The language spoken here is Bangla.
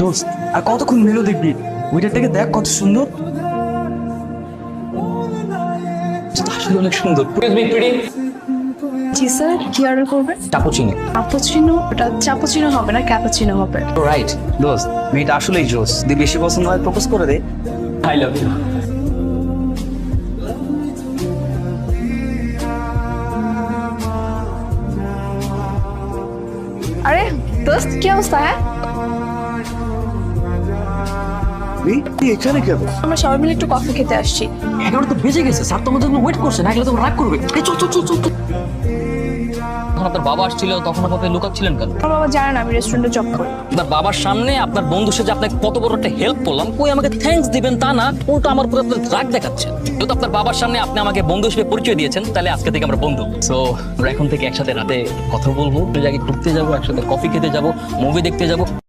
দোস্ত আর কতক্ষণ মেলো দেখবি? ওইটার থেকে দেখ কত সুন্দর। আসলে অনেক সুন্দর। জি স্যার, কি অর্ডার করবেন? চাপুচিনো। ক্যাপুচিনো? ওটা চাপুচিনো হবে না, ক্যাপুচিনো হবে। রাইট দোস্ত, মেয়েটা আসলেই জোস। যদি বেশি পছন্দ হয় প্রপোজ করে দে। I love you. আরে দোস্ত, কি অবস্থা? হ্যাঁ, এখানে কেন? আমরা সবাই মিলে একটু কফি খেতে আসছি। 11 তো বেজে গেছে, স্যার তোমাদের জন্য ওয়েট করছে, না গেলে তো রাগ করবে। এই চল চল চল চল। তখন আপনার বাবা আসছিল, তখন আপনি লুকাচ্ছিলেন কেন? আমার বাবা জানেন আমি রেস্টুরেন্টে জব করি। আপনার বাবার সামনে আপনার বন্ধু সে যে আপনাকে কত বড় একটা হেল্প করলাম, কই আমাকে থ্যাঙ্কস দিবেন তা না, উল্টো আমার উপরে আপনার রাগ দেখাচ্ছেন। যেহেতু আপনার বাবার সামনে আপনি আমাকে বন্ধু হিসেবে পরিচয় দিয়েছেন, তাহলে আজকে থেকে আমরা বন্ধু। সো আমরা এখন থেকে একসাথে রাতে কথা বলবো, জায়গায় ঘুরতে যাবো, একসাথে কফি খেতে যাবো, মুভি দেখতে যাবো।